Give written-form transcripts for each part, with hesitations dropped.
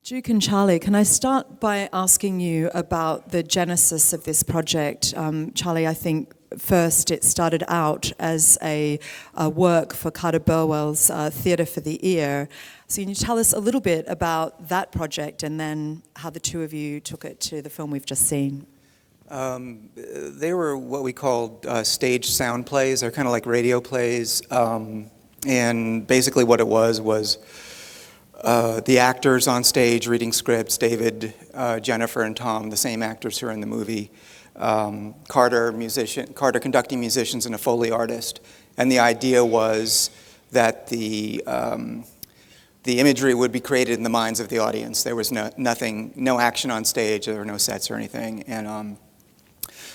Duke and Charlie, can I start by asking you about the genesis of this project? Charlie, I think first it started out as a work for Carter Burwell's Theatre for the Ear. So can you tell us a little bit about that project and then how the two of you took it to the film we've just seen? They were what we called stage sound plays. They're kind of like radio plays. And basically what it was the actors on stage reading scripts, David, Jennifer, and Tom, the same actors who are in the movie, Carter conducting musicians and a Foley artist. And the idea was that the imagery would be created in the minds of the audience. There was no action on stage, there were no sets or anything. And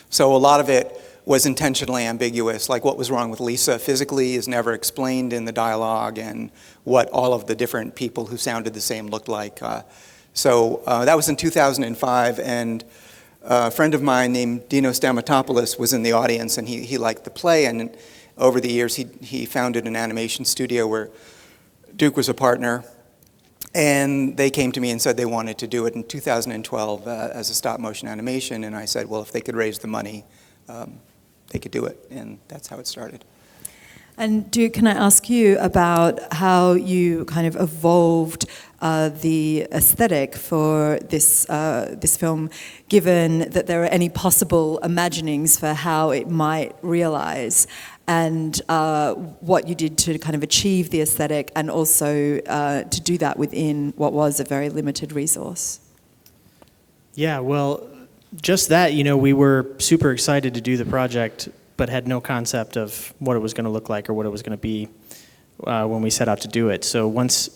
so a lot of it was intentionally ambiguous, like what was wrong with Lisa physically is never explained in the dialogue, and what all of the different people who sounded the same looked like. So that was in 2005, and a friend of mine named Dino Stamatopoulos was in the audience, and he liked the play, and over the years he founded an animation studio where Duke was a partner, and they came to me and said they wanted to do it in 2012 as a stop-motion animation, and I said, well, if they could raise the money, they could do it, and that's how it started. And Duke, can I ask you about how you kind of evolved the aesthetic for this film, given that there are any possible imaginings for how it might realize, and what you did to kind of achieve the aesthetic, and also to do that within what was a very limited resource? Yeah, well, just that, we were super excited to do the project, but had no concept of what it was going to look like or what it was going to be when we set out to do it. So once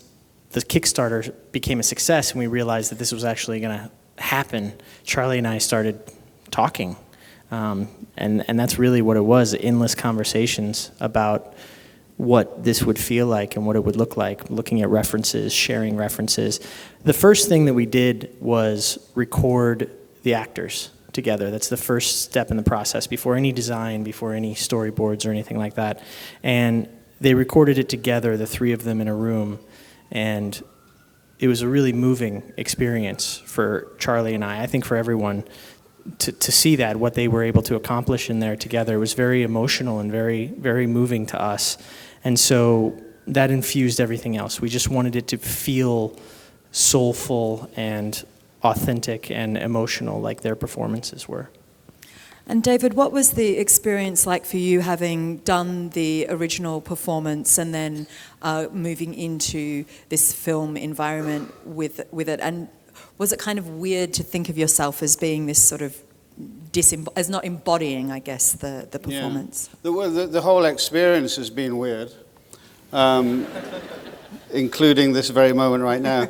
the Kickstarter became a success and we realized that this was actually going to happen, Charlie and I started talking. And that's really what it was, endless conversations about what this would feel like and what it would look like, looking at references, sharing references. The first thing that we did was record the actors together. That's the first step in the process, before any design, before any storyboards or anything like that. And they recorded it together, the three of them in a room, and it was a really moving experience for Charlie and I think for everyone, to see that, what they were able to accomplish in there together. It was very emotional and very, very moving to us. And so that infused everything else. We just wanted it to feel soulful and authentic and emotional like their performances were. And David, what was the experience like for you, having done the original performance and then moving into this film environment with it? And was it kind of weird to think of yourself as being this sort of as not embodying, I guess, the performance? Yeah. The whole experience has been weird, including this very moment right now.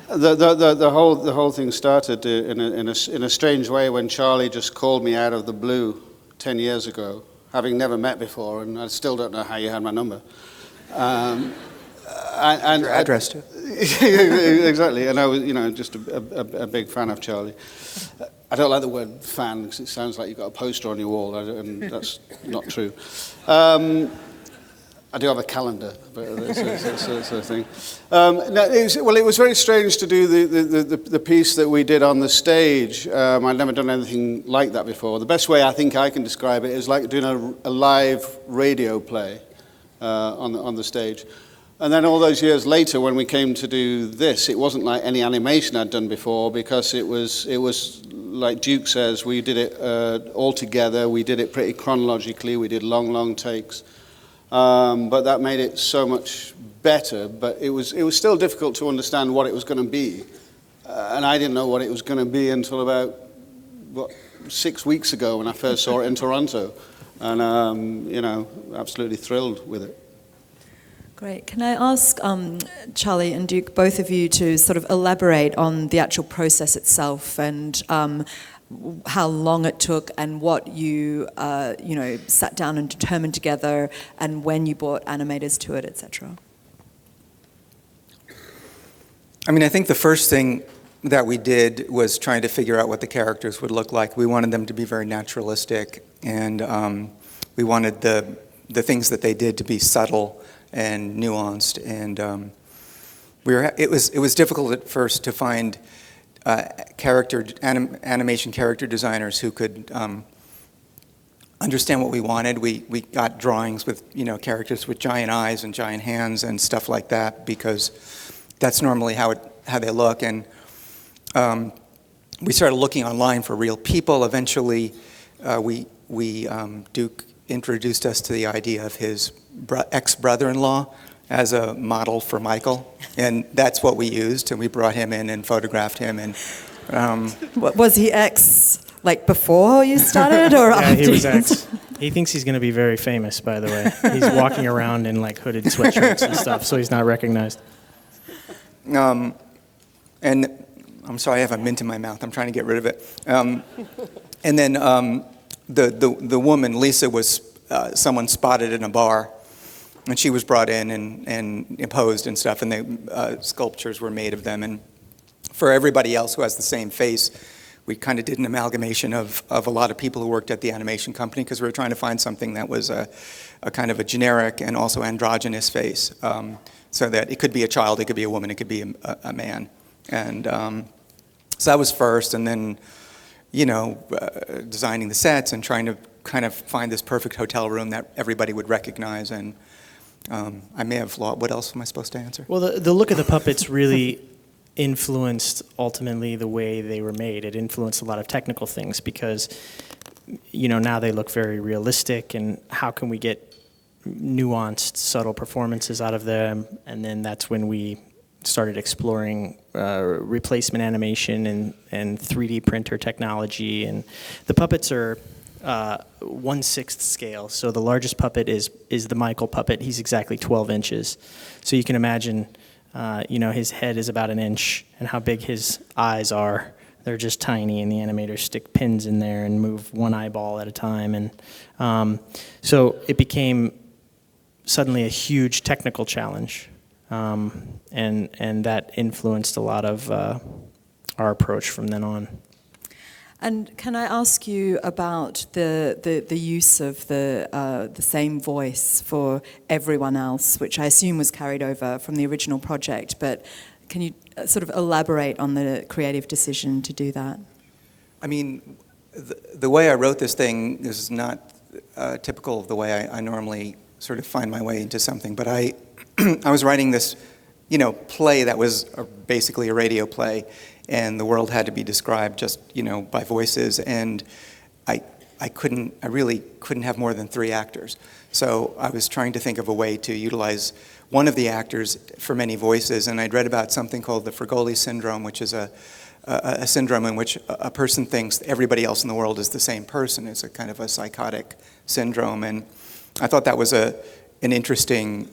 The whole thing started in a strange way when Charlie just called me out of the blue 10 years ago, having never met before, and I still don't know how you had my number. And your address too. Exactly, and I was, just a big fan of Charlie. I don't like the word fan because it sounds like you've got a poster on your wall, and that's not true. I do have a calendar, but it's a thing. It was very strange to do the piece that we did on the stage. I'd never done anything like that before. The best way I think I can describe it is like doing a live radio play on the stage. And then all those years later, when we came to do this, it wasn't like any animation I'd done before, because it was like Duke says, we did it all together. We did it pretty chronologically. We did long takes. But that made it so much better. But it was still difficult to understand what it was going to be, and I didn't know what it was going to be until about 6 weeks ago when I first saw it in Toronto, and absolutely thrilled with it. Great. Can I ask Charlie and Duke, both of you, to sort of elaborate on the actual process itself and how long it took and what you, sat down and determined together, and when you brought animators to it, etc.? I think the first thing that we did was trying to figure out what the characters would look like. We wanted them to be very naturalistic, and we wanted the things that they did to be subtle and nuanced, and it was difficult at first to find animation character designers who could understand what we wanted. We got drawings with characters with giant eyes and giant hands and stuff like that, because that's normally how they look. And we started looking online for real people. Eventually, Duke introduced us to the idea of his ex-brother-in-law as a model for Michael, and that's what we used. And we brought him in and photographed him. And was he ex? Like before you started, or yeah, after? He was ex. He thinks he's going to be very famous, by the way. He's walking around in like hooded sweatshirts and stuff, so he's not recognized. And I'm sorry, I have a mint in my mouth. I'm trying to get rid of it. And then the woman, Lisa, was someone spotted in a bar, and she was brought in and imposed and stuff, and the sculptures were made of them. And for everybody else who has the same face, we kind of did an amalgamation of a lot of people who worked at the animation company, because we were trying to find something that was a kind of a generic and also androgynous face, so that it could be a child, it could be a woman, it could be a man. And so that was first, and then, designing the sets and trying to kind of find this perfect hotel room that everybody would recognize. And I may have lost, what else am I supposed to answer? Well, the look of the puppets really influenced ultimately the way they were made. It influenced a lot of technical things, because now they look very realistic, and how can we get nuanced, subtle performances out of them? And then that's when we started exploring replacement animation and 3D printer technology. And the puppets are 1/6 scale, so the largest puppet is the Michael puppet. He's exactly 12 inches, so you can imagine his head is about an inch, and how big his eyes are. They're just tiny, and the animators stick pins in there and move one eyeball at a time. And so it became suddenly a huge technical challenge, and that influenced a lot of our approach from then on. And can I ask you about the use of the same voice for everyone else, which I assume was carried over from the original project, but can you sort of elaborate on the creative decision to do that? I mean, the way I wrote this thing is not typical of the way I normally sort of find my way into something, but I was writing this, play that was basically a radio play, and the world had to be described just, by voices, and I really couldn't have more than 3 actors. So I was trying to think of a way to utilize one of the actors for many voices, and I'd read about something called the Fragoli syndrome, which is a syndrome in which a person thinks everybody else in the world is the same person. It's a kind of a psychotic syndrome, and I thought that was an interesting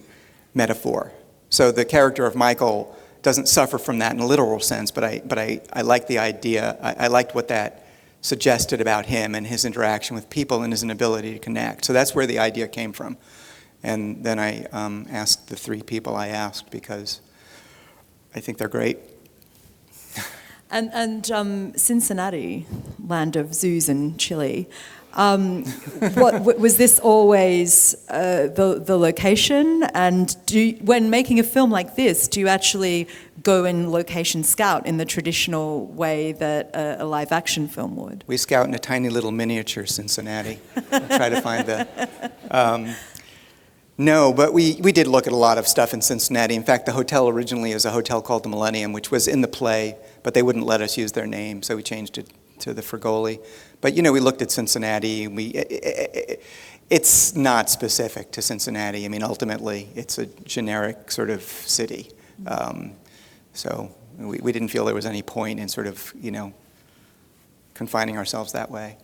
metaphor. So the character of Michael doesn't suffer from that in a literal sense, but I liked the idea. I liked what that suggested about him and his interaction with people and his inability to connect. So that's where the idea came from. And then I asked the 3 people I asked, because I think they're great. And Cincinnati, land of zoos and chili, what was this always the location? And when making a film like this, do you actually go and location scout in the traditional way that a live action film would? We scout in a tiny little miniature Cincinnati. Try to find the... No, but we did look at a lot of stuff in Cincinnati. In fact, the hotel originally is a hotel called the Millennium, which was in the play, but they wouldn't let us use their name, so we changed it to the Fragoli. But, we looked at Cincinnati. It's not specific to Cincinnati. I mean, ultimately, it's a generic sort of city. So we didn't feel there was any point in sort of, confining ourselves that way.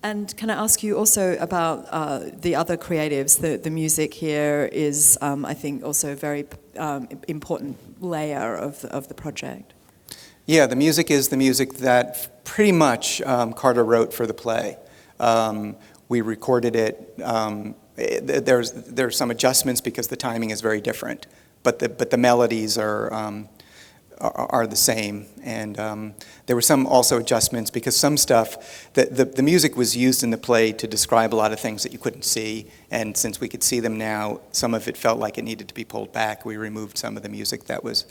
And can I ask you also about the other creatives? The music here is, I think, also a very important layer of the project. Yeah, the music is the music that pretty much Carter wrote for the play. We recorded it. There's some adjustments because the timing is very different, but the melodies are are the same. And there were some also adjustments because some stuff, the music was used in the play to describe a lot of things that you couldn't see. And since we could see them now, some of it felt like it needed to be pulled back. We removed some of the music that was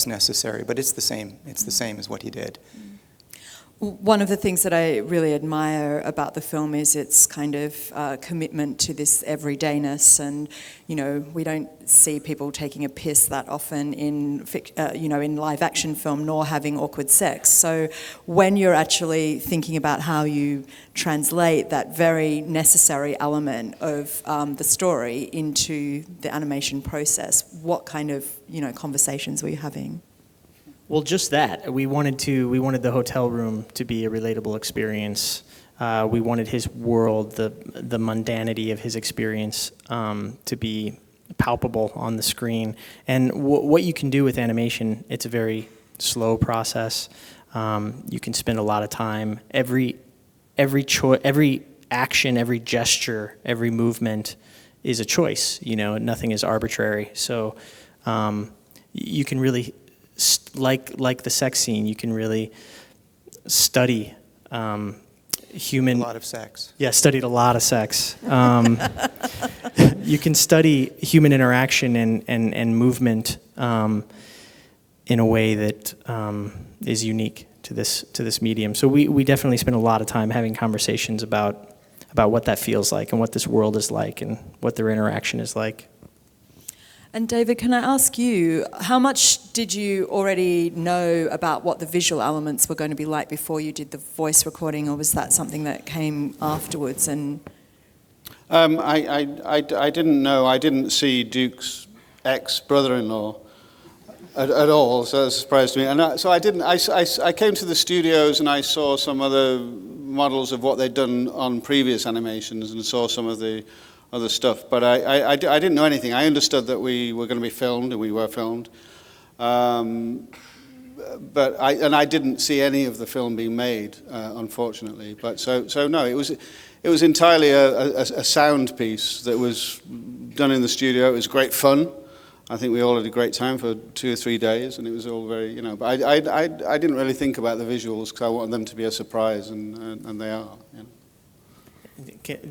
necessary. But it's the same. It's the same as what he did. One of the things that I really admire about the film is its kind of commitment to this everydayness, and we don't see people taking a piss that often in in live action film, nor having awkward sex. So when you're actually thinking about how you translate that very necessary element of the story into the animation process, what kind of conversations were you having? Well, just that. We wanted the hotel room to be a relatable experience. We wanted his world, the mundanity of his experience, to be palpable on the screen. And what you can do with animation, it's a very slow process. You can spend a lot of time. Every action, every gesture, every movement is a choice. Nothing is arbitrary. So you can really, like the sex scene, you can really study human... A lot of sex. Yeah, studied a lot of sex. You can study human interaction and movement in a way that is unique to this medium. So we definitely spend a lot of time having conversations about what that feels like and what this world is like and what their interaction is like. And David, can I ask you, how much did you already know about what the visual elements were going to be like before you did the voice recording, or was that something that came afterwards? And I didn't know. I didn't see Duke's ex-brother-in-law at all, so that surprised me. And so I didn't. I came to the studios and I saw some other models of what they'd done on previous animations and saw some of the other stuff, but I didn't know anything. I understood that we were going to be filmed, and we were filmed, but I didn't see any of the film being made, unfortunately. But so no, it was entirely a sound piece that was done in the studio. It was great fun. I think we all had a great time for 2 or 3 days, and it was all very, But I didn't really think about the visuals because I wanted them to be a surprise, and they are.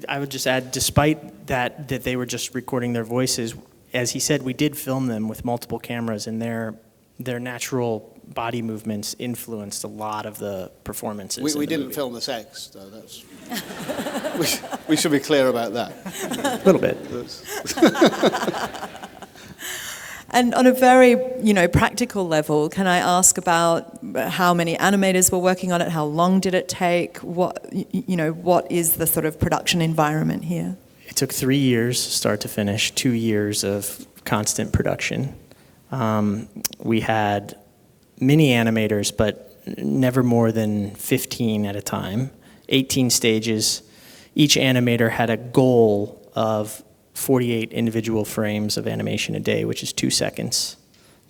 I would just add, despite that they were just recording their voices, as he said, we did film them with multiple cameras, and their natural body movements influenced a lot of the performances. We didn't film the sex, though. That's we should be clear about that. A little bit. And on a very, practical level, can I ask about how many animators were working on it? How long did it take? What is the sort of production environment here? It took 3 years, start to finish, 2 years of constant production. We had many animators, but never more than 15 at a time. 18 stages. Each animator had a goal of 48 individual frames of animation a day, which is 2 seconds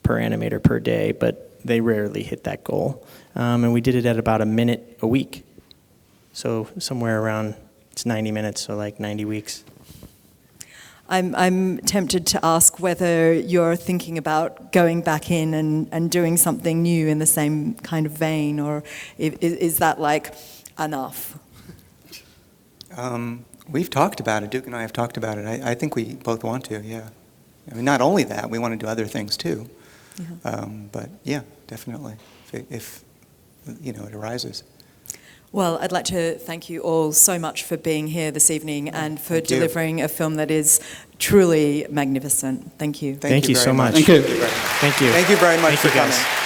per animator per day, but they rarely hit that goal. And we did it at about a minute a week. So somewhere around, it's 90 minutes, so like 90 weeks. I'm tempted to ask whether you're thinking about going back in and doing something new in the same kind of vein, or is that like enough? We've talked about it. Duke and I have talked about it. I think we both want to, yeah. I mean, not only that, we want to do other things too. Yeah. But yeah, definitely, if it arises. Well, I'd like to thank you all so much for being here this evening and for delivering a film that is truly magnificent. Thank you. Thank you so much. Thank you. Thank you. Thank you very much for coming. Guys.